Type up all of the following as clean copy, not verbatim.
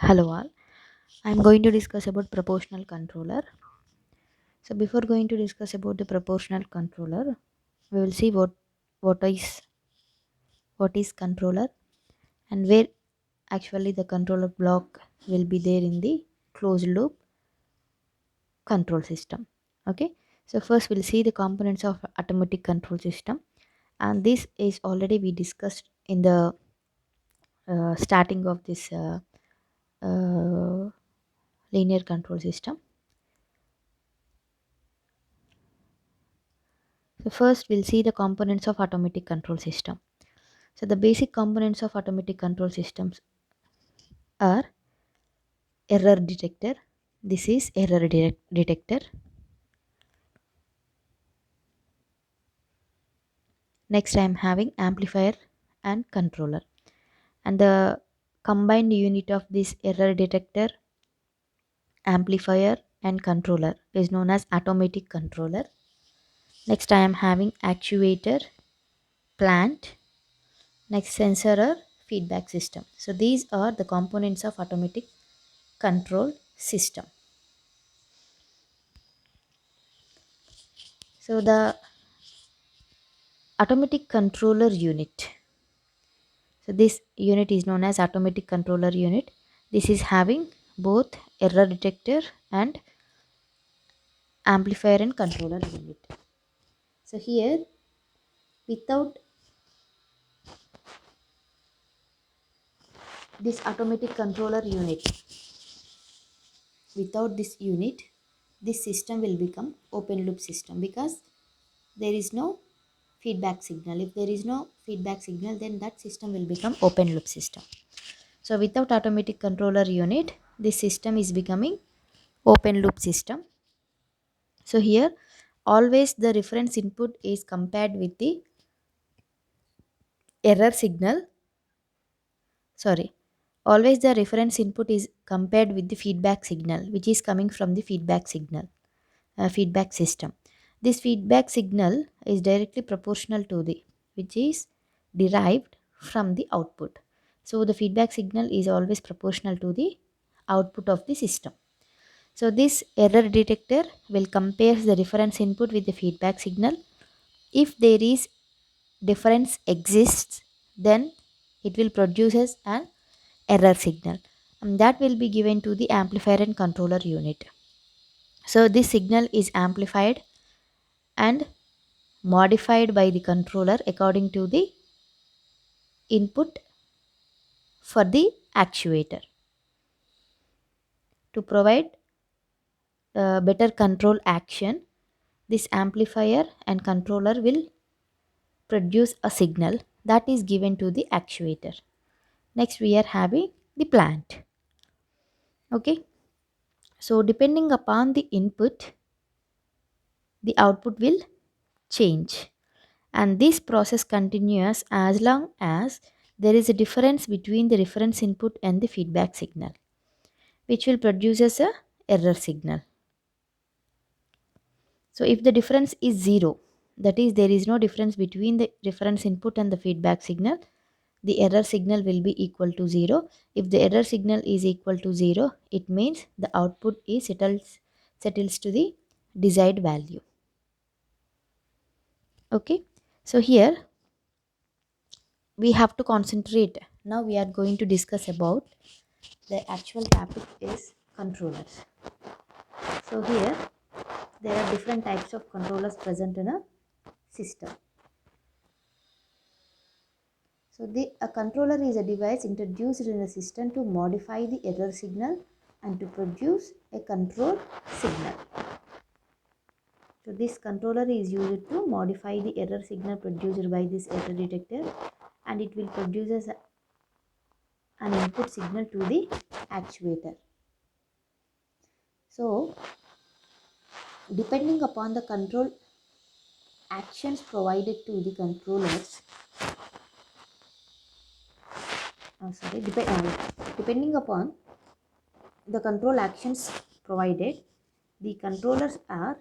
Hello all. I'm going to discuss about proportional controller. So before going to discuss about the proportional controller, we will see what is what is controller and where actually the controller block will be there in the closed loop control system. Okay. So first we'll see the components of automatic control system, and this is already we discussed in the starting of this uh, linear control system. So first we'll see the components of automatic control system. So the basic components of automatic control systems are error detector. This is detector. Next I am having amplifier and controller. And the combined unit of this error detector, amplifier and controller is known as automatic controller. Next I am having actuator, plant, next sensor or feedback system. So these are the components of automatic control system. So the automatic controller unit. So this unit is known as automatic controller unit. This is having both error detector and amplifier and controller unit. So here without this automatic controller unit, without this unit, this system will become open loop system because there is no feedback signal. If there is no feedback signal, then that system will become open loop system. So without automatic controller unit, this system is becoming open loop system. So here always the reference input is compared with the error signal. Sorry. Always the reference input is compared with the feedback signal which is coming from the feedback system. This feedback signal is directly proportional to the which is derived from the output. So the feedback signal is always proportional to the output of the system. So this error detector will compare the reference input with the feedback signal. If there is difference exists, then it will produce as an error signal, and that will be given to the amplifier and controller unit. So this signal is amplified and modified by the controller according to the input for the actuator to provide better control action. This amplifier and controller will produce a signal that is given to the actuator. Next we are having the plant. Okay. So depending upon the input, the output will change. And this process continues as long as there is a difference between the reference input and the feedback signal, which will produce as a error signal. So if the difference is 0, that is there is no difference between the reference input and the feedback signal, the error signal will be equal to 0. If the error signal is equal to 0, it means the output is settles to the desired value. Okay. So here we have to concentrate. Now we are going to discuss about the actual topic is controllers. So here there are different types of controllers present in a system. So a controller is a device introduced in a system to modify the error signal and to produce a control signal. So this controller is used to modify the error signal produced by this error detector, and it will produce as an input signal to the actuator. So depending upon the control actions provided to the controllers, depending upon the control actions provided, the controllers are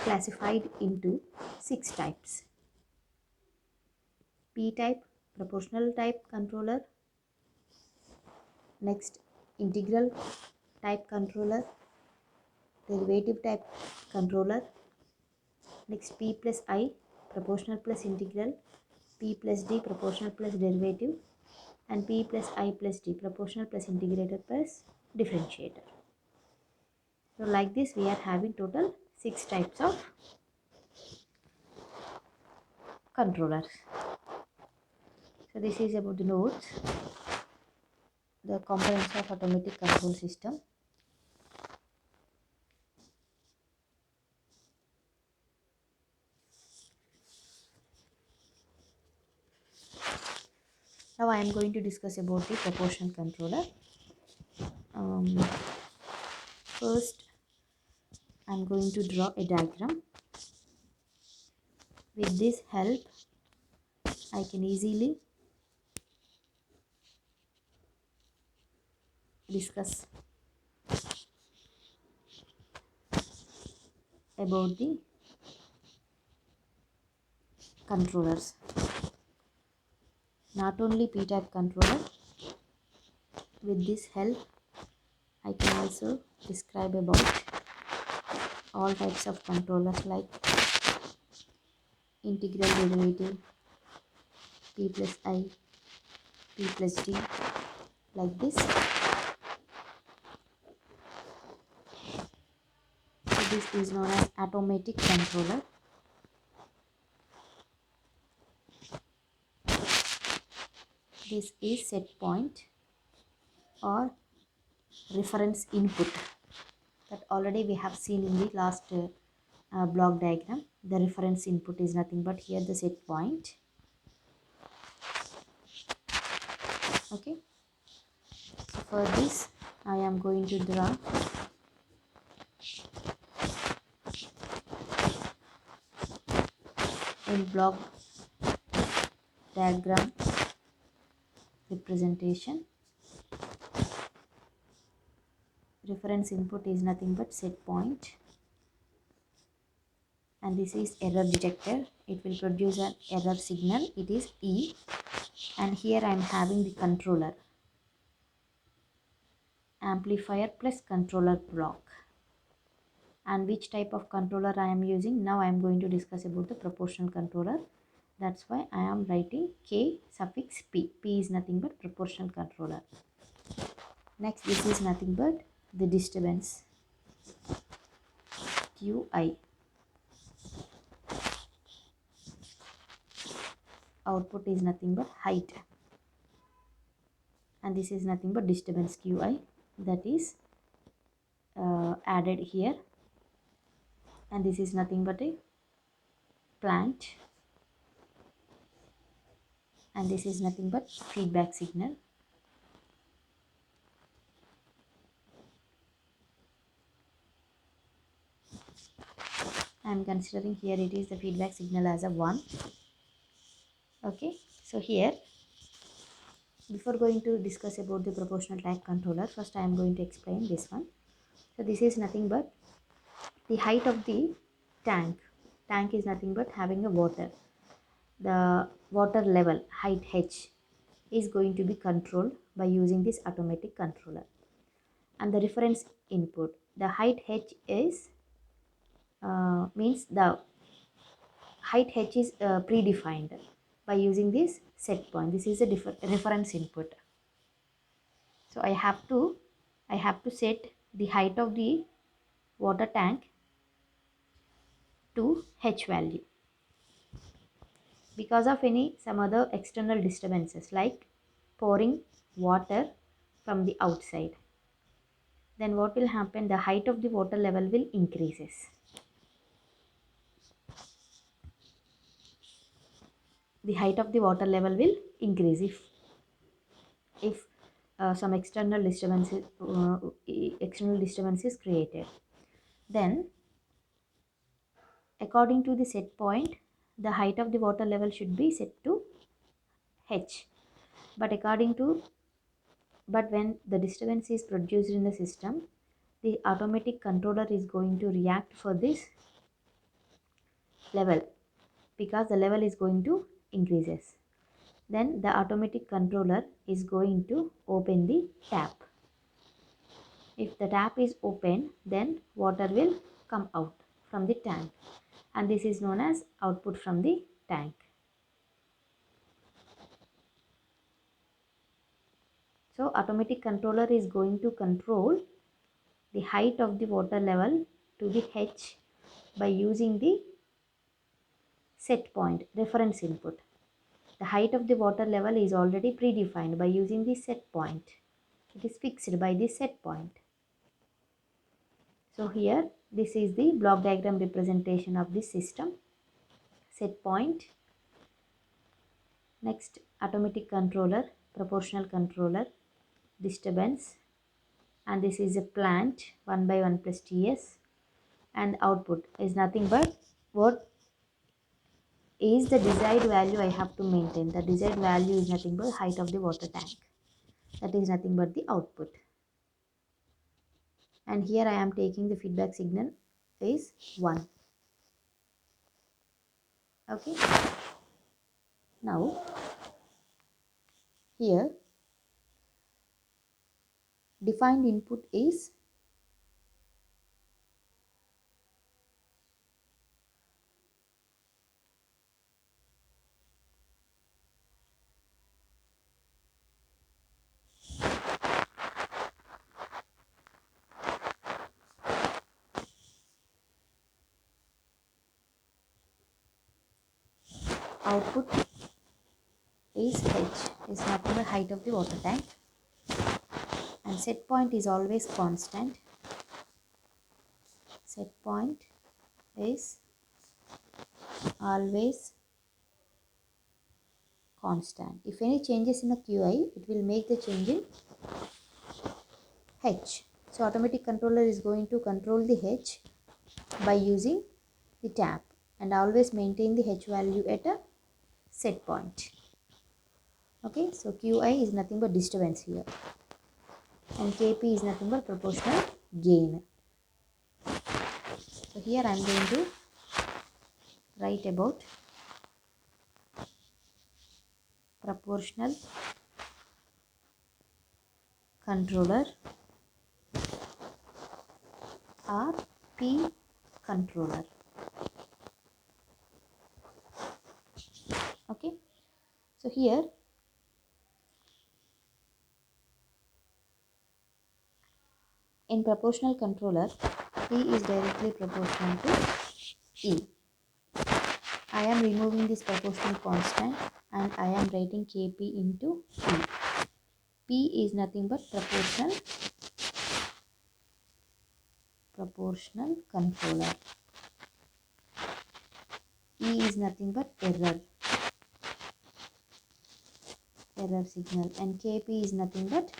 classified into 6 types: P type, proportional type controller; Next, integral type controller, derivative type controller. Next, p plus I, proportional plus integral, p plus d, proportional plus derivative, and p plus I plus d, proportional plus integrator plus differentiator. So like this we are having total 6 types of controllers. So this is about the nodes, the components of automatic control system. Now I am going to discuss about the proportional controller. First I am going to draw a diagram. With this help I can easily discuss about the controllers. Not only p-type controller, with this help I can also describe about all types of controllers like integral derivative, p plus I, p plus d, like this. So this is known as automatic controller. This is set point or reference input that already we have seen in the last block diagram. The reference input is nothing but here the set point. Okay, so for this I am going to draw in block diagram representation. Reference input is nothing but set point, and this is error detector. It will produce an error signal, it is E. And here I am having the controller, amplifier plus controller block. And which type of controller I am using, now I am going to discuss about the proportional controller. That's why I am writing K suffix P. P is nothing but proportional controller. Next, this is nothing but the disturbance, QI. Output is nothing but height, and this is nothing but disturbance QI, that is added here. And this is nothing but a plant, and this is nothing but feedback signal. I am considering here it is the feedback signal as a 1. Okay, so here, before going to discuss about the proportional type controller, first I am going to explain this one. So this is nothing but the height of the tank. Tank is nothing but having a water. The water level, height H, is going to be controlled by using this automatic controller. And the reference input, the height H is means the height H is predefined by using this set point. This is a reference input. So I have to set the height of the water tank to H value. Because of some other external disturbances like pouring water from the outside, then what will happen, the height of the water level will increases. The height of the water level will increase if some external disturbance is created. Then according to the set point, the height of the water level should be set to H. But when the disturbance is produced in the system, the automatic controller is going to react for this level, because the level is going to increases. then the automatic controller is going to open the tap. If the tap is open, then water will come out from the tank, and this is known as output from the tank. So automatic controller is going to control the height of the water level to the H by using the set point reference input. The height of the water level is already predefined by using the set point. It is fixed by the set point. So here this is the block diagram representation of this system. Set point, next automatic controller, proportional controller, disturbance, and this is a plant 1 by 1 plus Ts, and output is nothing but what is the desired value I have to maintain. The desired value is nothing but height of the water tank. That is nothing but the output. And here I am taking the feedback signal is 1. Okay. Now here defined input is output is H, is nothing but height of the water tank, and set point is always constant. Set point is always constant. If any changes in a QI, it will make the change in H. So automatic controller is going to control the H by using the tap and always maintain the H value at a set point. Okay, so QI is nothing but disturbance here, and KP is nothing but proportional gain. So here I am going to write about proportional controller or P controller. Okay, so here in proportional controller, P is directly proportional to E. I am removing this proportional constant and I am writing Kp into P. P is nothing but proportional controller. E is nothing but error signal, and Kp is nothing but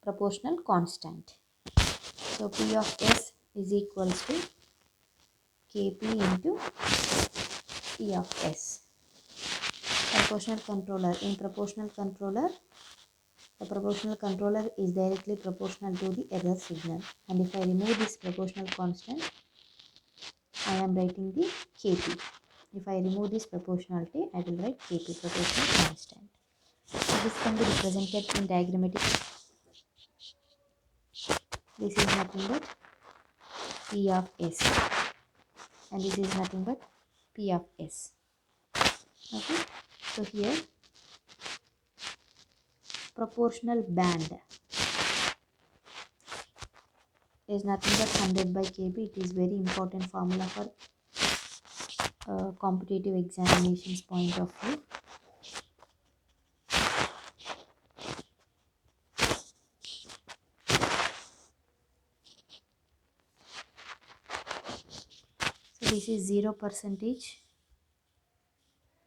proportional constant. So P of S is equals to Kp into E of S. Proportional controller. In proportional controller, the proportional controller is directly proportional to the error signal, and if I remove this proportional constant, I am writing the Kp. If I remove this proportionality, I will write Kp, proportional constant. So this can be represented in diagrammatic. This is nothing but P of S, and this is nothing but P of S. Okay, so here proportional band is nothing but 100 by Kp. It is very important formula for competitive examinations point of view. So this is 0%.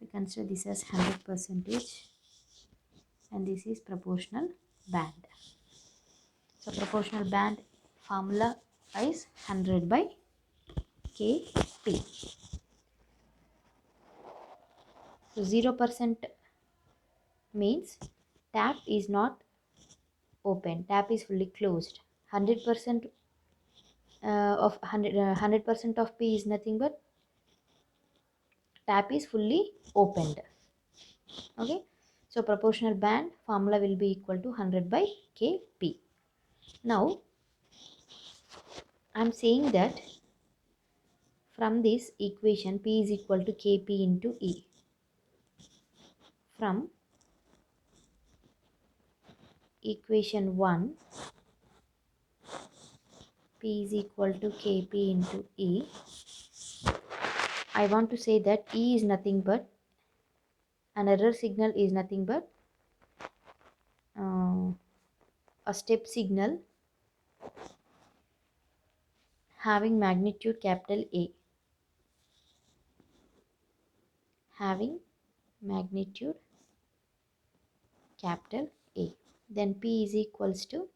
We consider this as 100%, and this is proportional band. So proportional band formula is 100 by Kp. So 0% means tap is not open, tap is fully closed. 100% of 100% of P is nothing but tap is fully opened. Okay, so proportional band formula will be equal to 100 by Kp. Now I'm saying that from this equation P is equal to Kp into E. From equation 1, P is equal to Kp into E. I want to say that E is nothing but, an error signal is nothing but uh, a step signal having magnitude capital A. Having magnitude capital A. Then P is equals to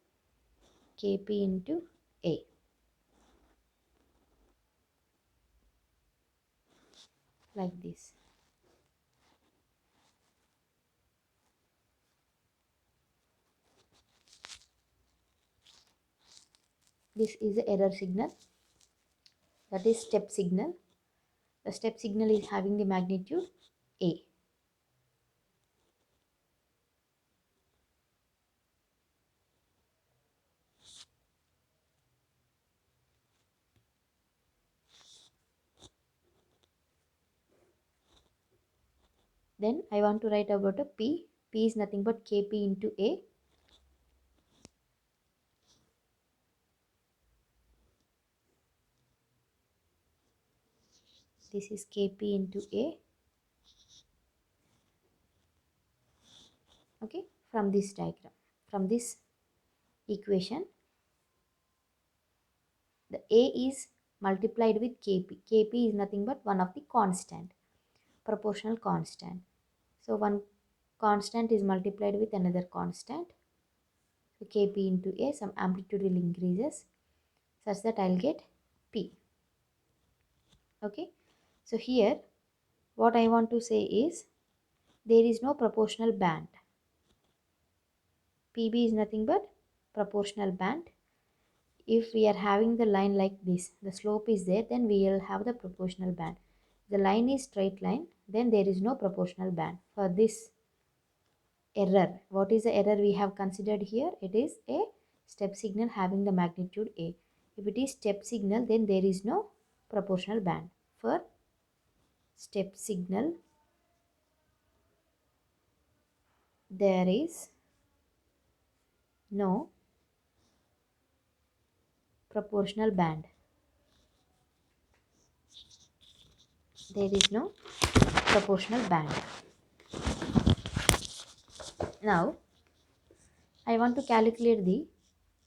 Kp into A. Like this. This is the error signal, that is step signal. The step signal is having the magnitude A. Then I want to write about a P. P is nothing but Kp into A. This is Kp into A. Okay, from this diagram, from this equation, the A is multiplied with Kp. Kp is nothing but one of the constant, proportional constant. So one constant is multiplied with another constant. So Kp into A, some amplitude will increases such that I'll get P. Okay, so here what I want to say is there is no proportional band. Pb is nothing but proportional band. If we are having the line like this, the slope is there, then we will have the proportional band. The line is straight line, then there is no proportional band. For this error, what is the error we have considered here? It is a step signal having the magnitude A. If it is step signal, then there is no proportional band. For step signal, there is no proportional band. There is no proportional band. Now I want to calculate the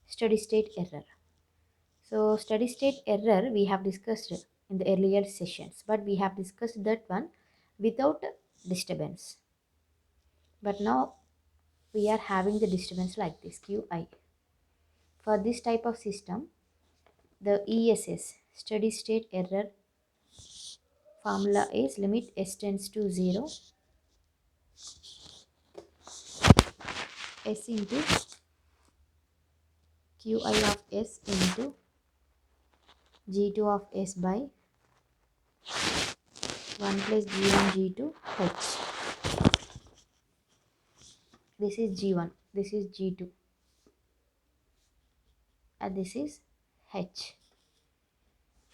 steady state error. So steady state error we have discussed in the earlier sessions, but we have discussed that one without disturbance. But now we are having the disturbance like this, Qi. For this type of system, the ESS, steady state error formula is limit s tends to 0, s into Qi of s into G2 of s by 1 plus G1 G2 H. This is G1, this is G2, and this is H.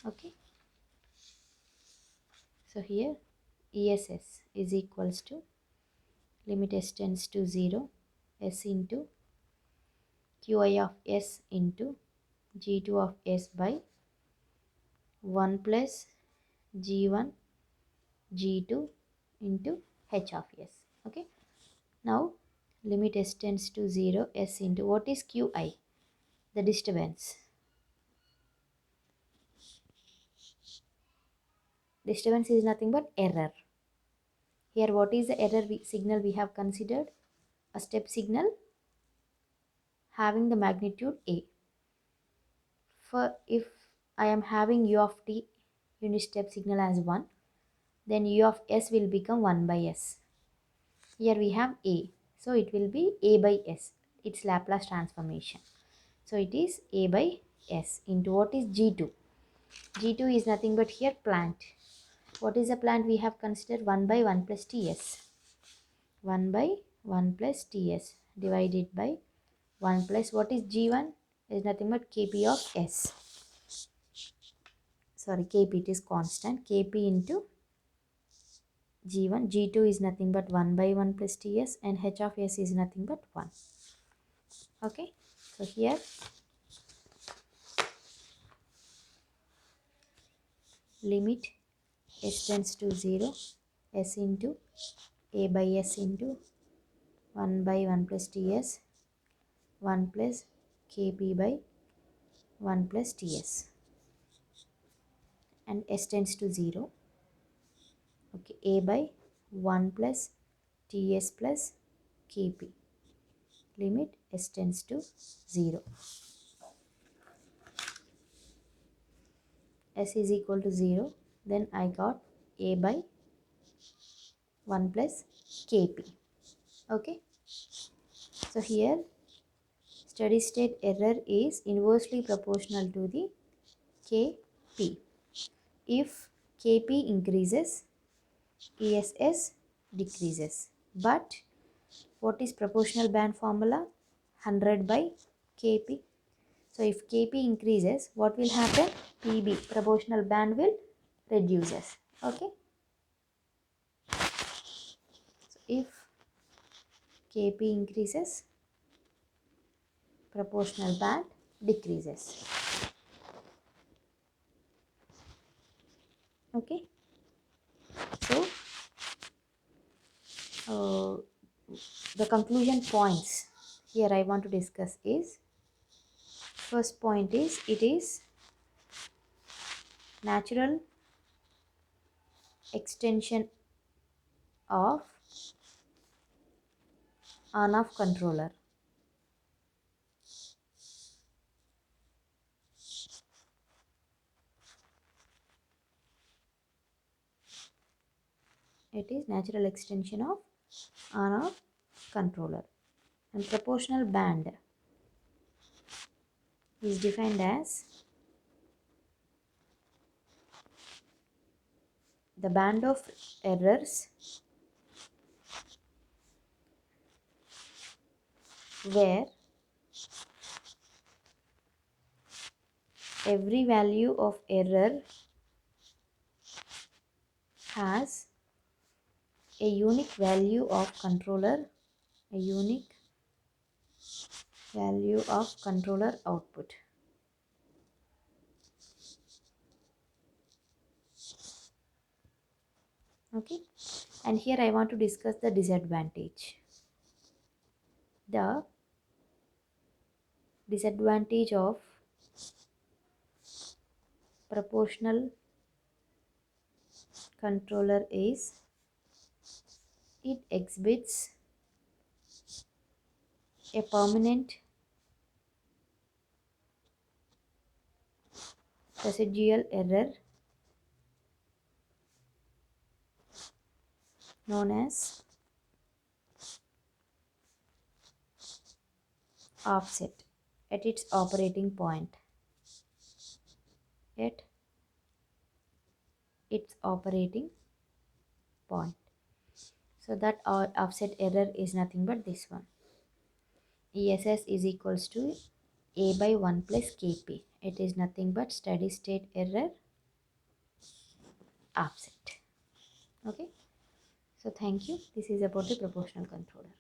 Okay, so here ESS is equals to limit s tends to 0, s into Qi of s into G2 of s by 1 plus G1 G2 into H of s. Okay, now limit s tends to 0, s into, what is Qi? The disturbance. Disturbance is nothing but error. Here what is the error signal we have considered? A step signal having the magnitude A. For if I am having u of t unit step signal as 1, then u of s will become 1 by s. Here we have A, so it will be A by s, its Laplace transformation. So it is A by s into, what is G2? G2 is nothing but here plant. What is the plant we have considered? 1 by 1 plus Ts. 1 by 1 plus Ts divided by 1 plus what is G1 is nothing but Kp of S. Sorry, Kp, it is constant. Kp into G1. G2 is nothing but 1 by 1 plus Ts, and H of S is nothing but 1. Okay, so here limit S tends to 0, S into A by S into 1 by 1 plus Ts, 1 plus Kp by 1 plus Ts, and S tends to 0. Okay, A by 1 plus Ts plus Kp. Limit S tends to 0. S is equal to 0. Then I got A by 1 plus Kp. Okay. So here steady state error is inversely proportional to the Kp. If Kp increases, ESS decreases. But what is proportional band formula? 100 by Kp. So if Kp increases, what will happen? Pb, proportional band, will reduces. Okay. So if Kp increases, proportional band decreases. Okay. So the conclusion points here I want to discuss is, first point is, it is natural extension of on-off controller. It is natural extension of on-off controller. And proportional band is defined as the band of errors where every value of error has a unique value of controller, a unique value of controller output. Okay, and here I want to discuss the disadvantage. The disadvantage of proportional controller is it exhibits a permanent residual error known as offset at its operating point. At its operating point. So that our offset error is nothing but this one. ESS is equals to A by 1 plus Kp. It is nothing but steady state error offset. Okay. So thank you. This is about the proportional controller.